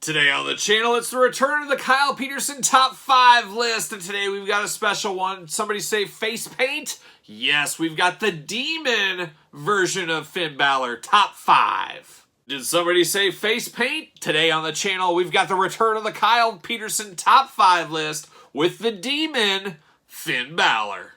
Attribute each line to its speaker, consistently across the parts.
Speaker 1: Today on the channel, it's the return of the Kyle Peterson Top 5 list, and today we've got a special one. Somebody say face paint? Yes, we've got the Demon version of Finn Balor, Top 5. Did somebody say face paint? Today on the channel, we've got the return of the Kyle Peterson Top 5 list with the Demon, Finn Balor.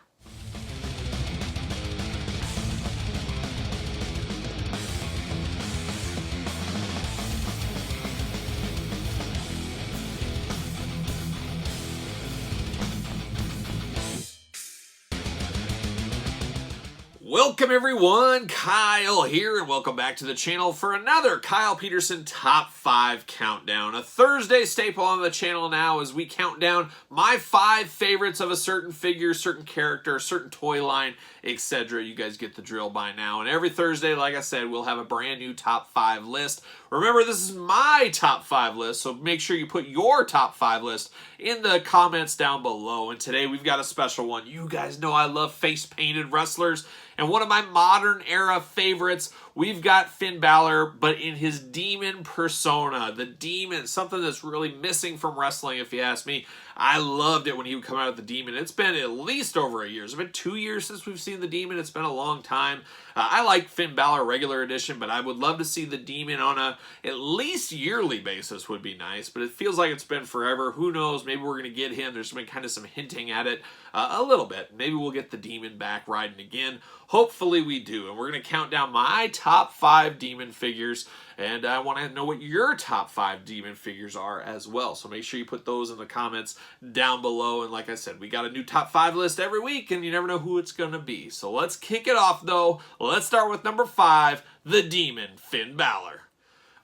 Speaker 1: Welcome everyone, Kyle here, and welcome back to the channel for another Kyle Peterson Top 5 Countdown. A Thursday staple on the channel now as we count down my 5 favorites of a certain figure, certain character, certain toy line, etc. You guys get the drill by now. And every Thursday, like I said, we'll have a brand new Top 5 list. Remember, this is my Top 5 list, so make sure you put your Top 5 list in the comments down below. And today we've got a special one. You guys know I love face-painted wrestlers. And one of my modern era favorites, we've got Finn Balor, but in his demon persona. The demon, something that's really missing from wrestling, if you ask me. I loved it when he would come out with the demon. It's been at least over a year. It's been 2 years since we've seen the demon. It's been a long time. I like Finn Balor regular edition, but I would love to see the demon on a at least yearly basis would be nice. But it feels like it's been forever. Who knows? Maybe we're going to get him. There's been kind of some hinting at it a little bit. Maybe we'll get the demon back riding again. Hopefully we do. And we're going to count down my top 5 demon figures. And I want to know what your top 5 demon figures are as well. So make sure you put those in the comments down below. And like I said, we got a new top 5 list every week, and you never know who it's going to be. So let's kick it off, though. Let's start with number 5, the Demon, Finn Balor.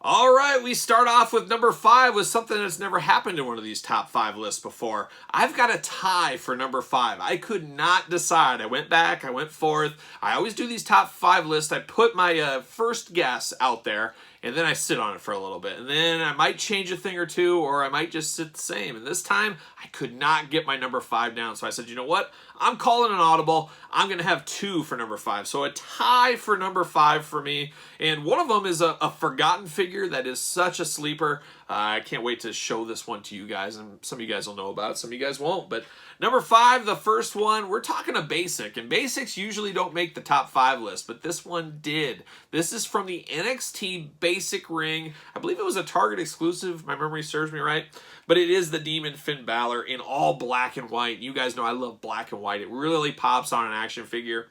Speaker 1: All right, we start off with number 5 with something that's never happened in one of these top 5 lists before. I've got a tie for number 5. I could not decide. I went back, I went forth. I always do these top 5 lists. I put my first guess out there, and then I sit on it for a little bit. And then I might change a thing or two, or I might just sit the same. And this time, I could not get my number 5 down. So I said, you know what? I'm calling an audible. I'm going to have 2 for number 5. So a tie for number 5 for me. And one of them is a forgotten figure that is such a sleeper. I can't wait to show this one to you guys. And some of you guys will know about it. Some of you guys won't. But number 5, the first one, we're talking a basic. And basics usually don't make the top 5 list. But this one did. This is from the NXT Basic Ring. I believe it was a Target exclusive. My memory serves me right. But it is the Demon Finn Balor in all black and white. You guys know I love black and white. It really pops on an action figure.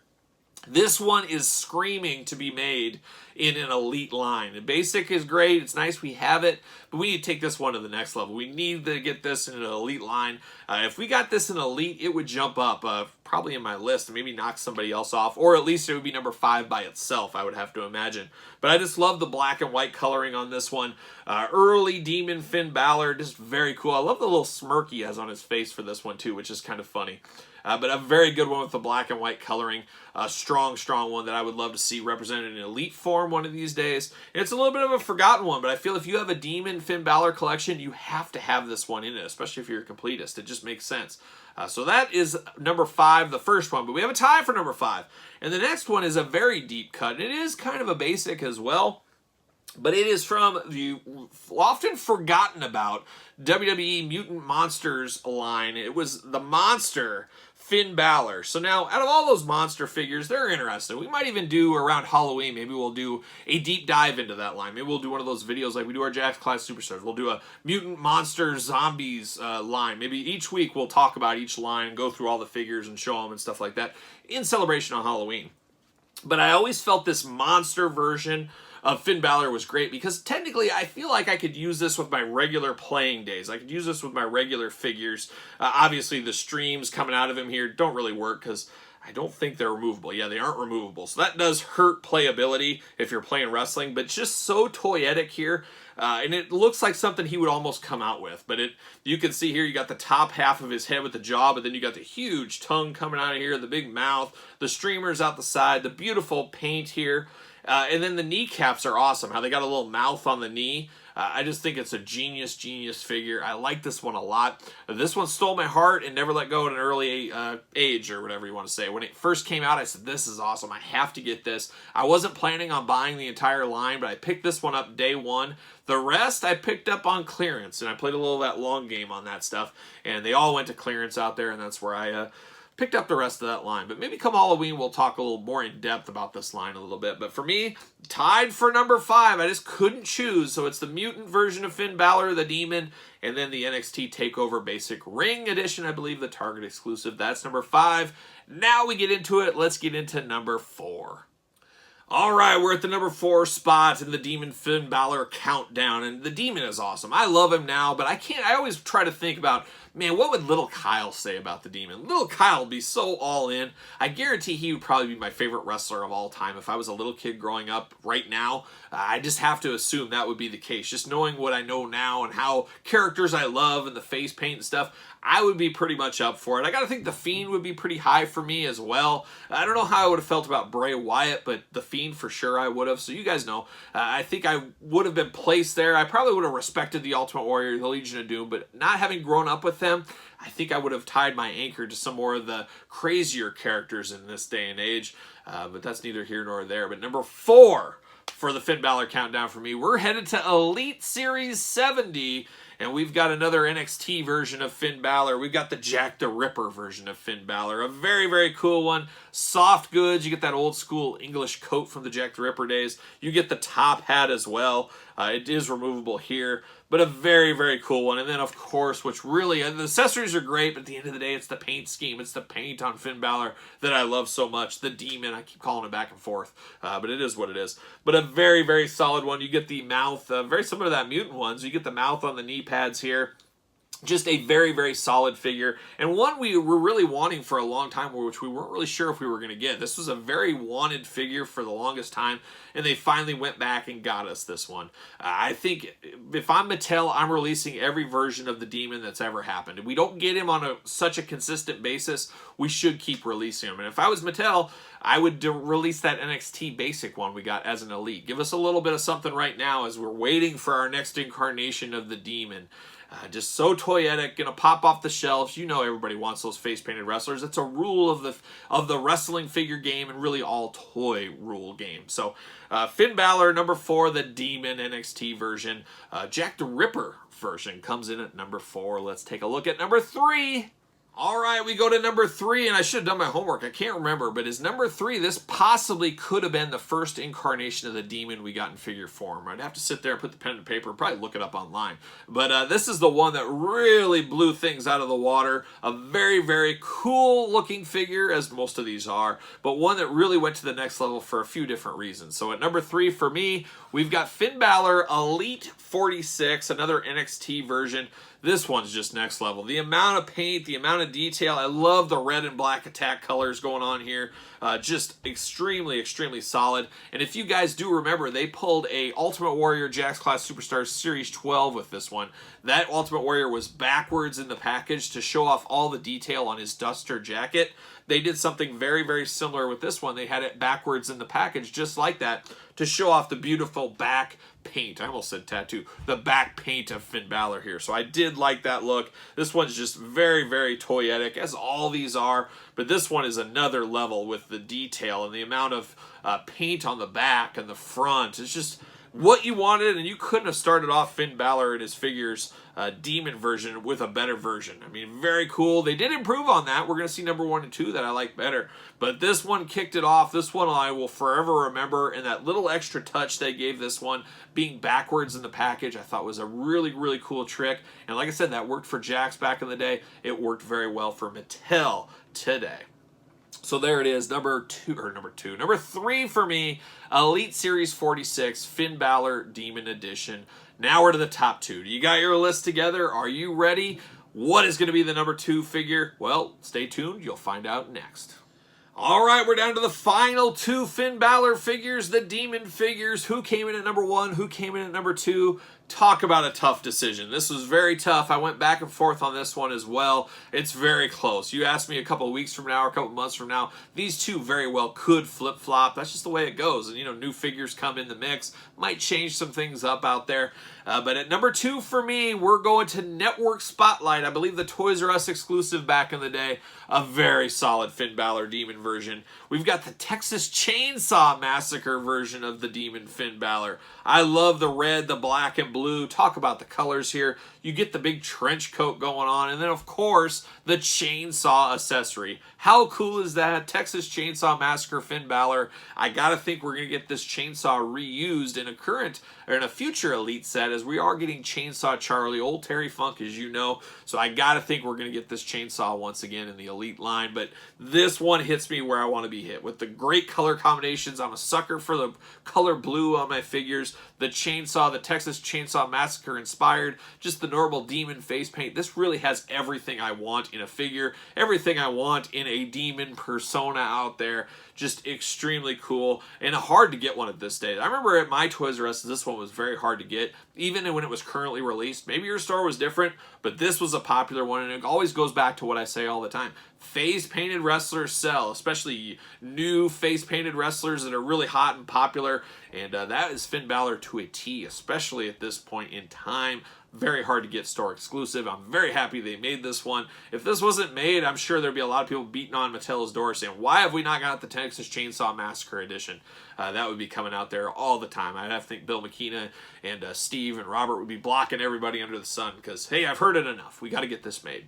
Speaker 1: This one is screaming to be made in an elite line. The basic is great. It's nice we have it, but we need to take this one to the next level. We need to get this in an elite line. If we got this in elite, it would jump up probably in my list and maybe knock somebody else off, or at least it would be number 5 by itself, I would have to imagine. But I just love the black and white coloring on this one. Early Demon Finn Balor, just very cool. I love the little smirk he has on his face for this one too, which is kind of funny. But a very good one with the black and white coloring. A strong one that I would love to see represented in elite form one of these days. And it's a little bit of a forgotten one, but I feel if you have a Demon Finn Balor collection, you have to have this one in it, especially if you're a completist. It just makes sense. So that is number 5, the first one. But we have a tie for number 5. And the next one is a very deep cut. And it is kind of a basic as well. But it is from the often forgotten about WWE Mutant Monsters line. It was the Monster Finn Balor. So now, out of all those monster figures, they're interesting. We might even do around Halloween, maybe we'll do a deep dive into that line. Maybe we'll do one of those videos like we do our Jack's Class Superstars. We'll do a Mutant Monster Zombies line. Maybe each week we'll talk about each line and go through all the figures and show them and stuff like that in celebration on Halloween. But I always felt this monster version of Finn Balor was great because technically I feel like I could use this with my regular playing days. I could use this with my regular figures. Obviously the streams coming out of him here don't really work because I don't think they're removable. Yeah, they aren't removable. So that does hurt playability if you're playing wrestling, but it's just so toyetic here. And it looks like something he would almost come out with. But you can see here, you got the top half of his head with the jaw, but then you got the huge tongue coming out of here, the big mouth, the streamers out the side, the beautiful paint here. And then the kneecaps are awesome. How they got a little mouth on the knee. I just think it's a genius figure. I like this one a lot. This one stole my heart and never let go at an early age, or whatever you want to say. When it first came out, I said, this is awesome. I have to get this. I wasn't planning on buying the entire line, but I picked this one up day one. The rest I picked up on clearance, and I played a little of that long game on that stuff, and they all went to clearance out there, and that's where I picked up the rest of that line. But maybe come Halloween, we'll talk a little more in depth about this line a little bit. But for me, tied for number 5. I just couldn't choose. So it's the mutant version of Finn Balor, the Demon, and then the NXT TakeOver Basic Ring Edition, I believe the Target exclusive. That's number 5. Now we get into it. Let's get into number 4. All right, we're at the number 4 spot in the Demon Finn Balor countdown, and the Demon is awesome. I love him now, but I always try to think about, man, what would little Kyle say about the Demon? Little Kyle would be so all in. I guarantee he would probably be my favorite wrestler of all time. If I was a little kid growing up right now, I just have to assume that would be the case. Just knowing what I know now and how characters I love and the face paint and stuff, I would be pretty much up for it. I got to think The Fiend would be pretty high for me as well. I don't know how I would have felt about Bray Wyatt, but The Fiend for sure I would have. So you guys know, I think I would have been placed there. I probably would have respected the Ultimate Warrior, the Legion of Doom, but not having grown up with them, I think I would have tied my anchor to some more of the crazier characters in this day and age. But that's neither here nor there. But number 4 for the Finn Balor countdown for me, we're headed to Elite Series 70. And we've got another NXT version of Finn Balor. We've got the Jack the Ripper version of Finn Balor. A very, very cool one. Soft goods. You get that old school English coat from the Jack the Ripper days. You get the top hat as well. It is removable here, but a very, very cool one. And then, of course, which really, the accessories are great, but at the end of the day, it's the paint scheme. It's the paint on Finn Balor that I love so much. The Demon, I keep calling it back and forth, but it is what it is. But a very, very solid one. You get the mouth, very similar to that mutant one. So you get the mouth on the knee pads here. Just a very, very solid figure, and one we were really wanting for a long time, which we weren't really sure if we were going to get. This was a very wanted figure for the longest time, and they finally went back and got us this one. I think if I'm Mattel, I'm releasing every version of the Demon that's ever happened. If we don't get him on such a consistent basis, we should keep releasing him. And if I was Mattel, I would release that NXT basic one we got as an Elite. Give us a little bit of something right now as we're waiting for our next incarnation of the Demon. Just so toyetic, gonna pop off the shelves. You know everybody wants those face-painted wrestlers. It's a rule of the wrestling figure game and really all toy rule game. So Finn Balor, number 4, the Demon NXT version. Jack the Ripper version comes in at number 4. Let's take a look at number 3. All right, we go to number 3, and I should have done my homework. I can't remember, but is number 3, this possibly could have been the first incarnation of the Demon we got in figure form. I'd have to sit there and put the pen to paper, probably look it up online. But this is the one that really blew things out of the water. A very, very cool looking figure, as most of these are, but one that really went to the next level for a few different reasons. So at number 3 for me, we've got Finn Balor Elite 46, another NXT version. This one's just next level. The amount of paint, the amount of detail. I love the red and black attack colors going on here. Just extremely, extremely solid. And if you guys do remember, they pulled a Ultimate Warrior Jax Class Superstars Series 12 with this one. That Ultimate Warrior was backwards in the package to show off all the detail on his duster jacket. They did something very, very similar with this one. They had it backwards in the package, just like that, to show off the beautiful back paint. I almost said tattoo. The back paint of Finn Balor here. So I did like that look. This one's just very, very toyetic, as all these are. But this one is another level with the detail and the amount of paint on the back and the front. It's just what you wanted, and you couldn't have started off Finn Balor and his figures Demon version with a better version. I mean, very cool. They did improve on that. We're going to see number 1 and 2 that I like better. But this one kicked it off. This one I will forever remember. And that little extra touch they gave this one, being backwards in the package, I thought was a really, really cool trick. And like I said, that worked for Jax back in the day. It worked very well for Mattel today. So there it is, number 3 for me, Elite Series 46, Finn Balor Demon Edition. Now we're to the top 2. Do you got your list together? Are you ready? What is going to be the number 2 figure? Well, stay tuned. You'll find out next. All right, we're down to the final 2 Finn Balor figures, the Demon figures. Who came in at number 1? Who came in at number 2? Talk about a tough decision. This was very tough. I went back and forth on this one as well. It's very close. You asked me a couple of weeks from now or a couple of months from now, these two very well could flip-flop. That's just the way it goes. And, you know, new figures come in the mix. Might change some things up out there. But at number 2 for me, we're going to Network Spotlight. I believe the Toys R Us exclusive back in the day. A very solid Finn Balor Demon version. We've got the Texas Chainsaw Massacre version of the Demon Finn Balor. I love the red, the black, and blue. Talk about the colors here. You get the big trench coat going on. And then, of course, the chainsaw accessory. How cool is that? Texas Chainsaw Massacre Finn Balor. I gotta think we're gonna get this chainsaw reused in a current or in a future Elite set, as we are getting Chainsaw Charlie, old Terry Funk, as you know. So I gotta think we're gonna get this chainsaw once again in the Elite line. But this one hits me where I want to be hit. With the great color combinations, I'm a sucker for the color blue on my figures. The chainsaw, the Texas Chainsaw Massacre inspired, just the normal demon face paint. This really has everything I want in a figure, everything I want in a demon persona out there. Just extremely cool and hard to get one at this day. I remember at my Toys R Us, this one was very hard to get, even when it was currently released. Maybe your store was different, but this was a popular one, and it always goes back to what I say all the time. Face-painted wrestlers sell, especially new face-painted wrestlers that are really hot and popular, and that is Finn Balor to a T, especially at this point in time. Very hard to get store exclusive. I'm very happy they made this one. If this wasn't made, I'm sure there'd be a lot of people beating on Mattel's door saying, why have we not got the Texas Chainsaw Massacre edition? That would be coming out there all the time. I'd have to think Bill McKenna and Steve and Robert would be blocking everybody under the sun because, hey, I've heard it enough. We got to get this made.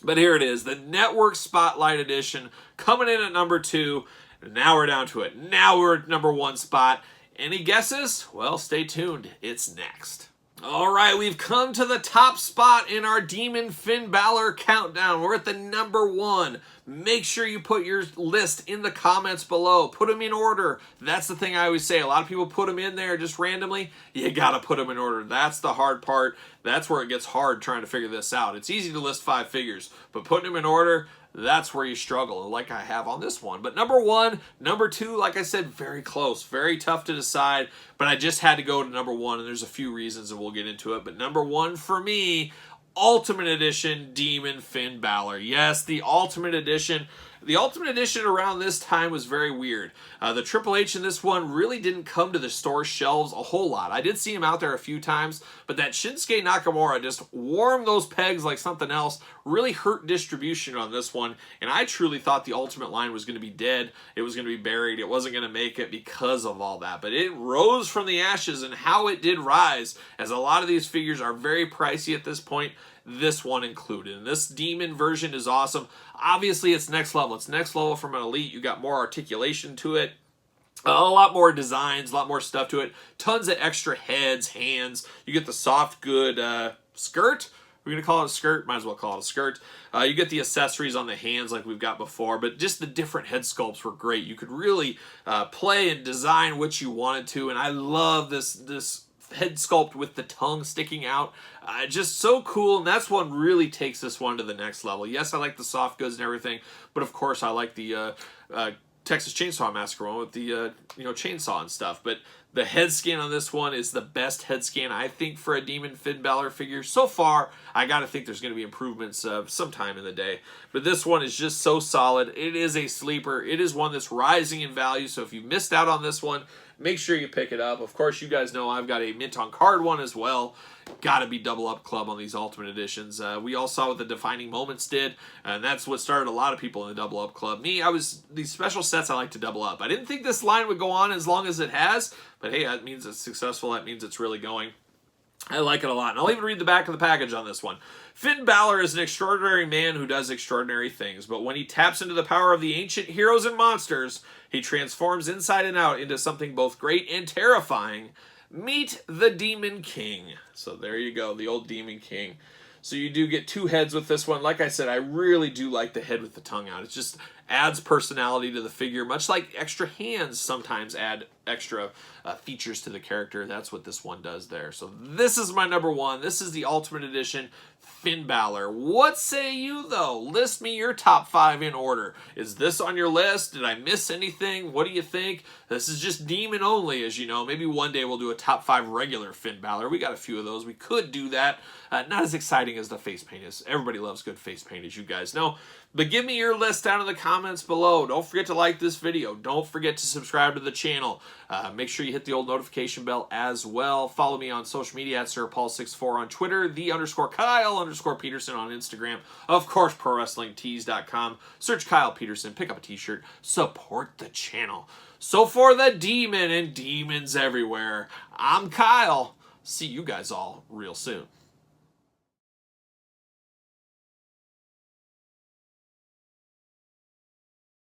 Speaker 1: But here it is, the Network Spotlight edition coming in at number 2. Now we're down to it. Now we're at number 1 spot. Any guesses? Well, stay tuned. It's next. All right, we've come to the top spot in our Demon Finn Balor countdown. We're at the number 1. Make sure you put your list in the comments below. Put them in order. That's the thing I always say. A lot of people put them in there just randomly. You got to put them in order. That's the hard part. That's where it gets hard trying to figure this out. It's easy to list 5 figures, but putting them in order, that's where you struggle, like I have on this one. But number 1, number 2, like I said, very close. Very tough to decide, but I just had to go to number 1, and there's a few reasons, and we'll get into it. But number 1 for me, Ultimate Edition Demon Finn Balor. Yes, the Ultimate Edition. The Ultimate Edition around this time was very weird. The Triple H in this one really didn't come to the store shelves a whole lot. I did see him out there a few times, but that Shinsuke Nakamura just warmed those pegs like something else, really hurt distribution on this one, and I truly thought the Ultimate line was going to be dead. It was going to be buried. It wasn't going to make it because of all that, but it rose from the ashes, and how it did rise, as a lot of these figures are very pricey at this point, this one included. And this Demon version is awesome. Obviously, it's next level. It's next level from an Elite. You got more articulation to it. A lot more designs, a lot more stuff to it. Tons of extra heads, hands. You get the soft, good skirt. We're going to call it a skirt. Might as well call it a skirt. You get the accessories on the hands like we've got before, but just the different head sculpts were great. You could really play and design what you wanted to, and I love this head sculpt with the tongue sticking out. Just so cool, and that's what really takes this one to the next level. Yes, I like the soft goods and everything, but of course I like the Texas Chainsaw Massacre one with the chainsaw and stuff. But the head scan on this one is the best head scan, I think, for a Demon Finn Balor figure. So far, I gotta think there's gonna be improvements sometime in the day. But this one is just so solid. It is a sleeper. It is one that's rising in value, so if you missed out on this one, make sure you pick it up. Of course, you guys know I've got a mint on card one as well. Gotta be double up club on these Ultimate Editions. We all saw what the Defining Moments did, and that's what started a lot of people in the double up club. Me, these special sets I like to double up. I didn't think this line would go on as long as it has, but hey, that means it's successful. That means it's really going. I like it a lot. And I'll even read the back of the package on this one. Finn Balor is an extraordinary man who does extraordinary things, but when he taps into the power of the ancient heroes and monsters, he transforms inside and out into something both great and terrifying. Meet the Demon King. So there you go, the old Demon King. So you do get 2 heads with this one. Like I said, I really do like the head with the tongue out. It's just adds personality to the figure, much like extra hands sometimes add extra features to the character. That's what this one does there. So this is my number one. This is the Ultimate Edition Finn Balor. What say you, though? List me your top 5 in order. Is this on your list? Did I miss anything? What do you think? This is just Demon only, as you know. Maybe one day we'll do a top 5 regular Finn Balor. We got a few of those. We could do that. Not as exciting as the face paint is. Everybody loves good face paint, as you guys know. But give me your list down in the comments below. Don't forget to like this video. Don't forget to subscribe to the channel. Make sure you hit the old notification bell as well. Follow me on social media at SirPaul64 on Twitter, _Kyle_Peterson on Instagram. Of course, ProWrestlingTees.com. Search Kyle Peterson. Pick up a t-shirt. Support the channel. So for the Demon and demons everywhere, I'm Kyle. See you guys all real soon.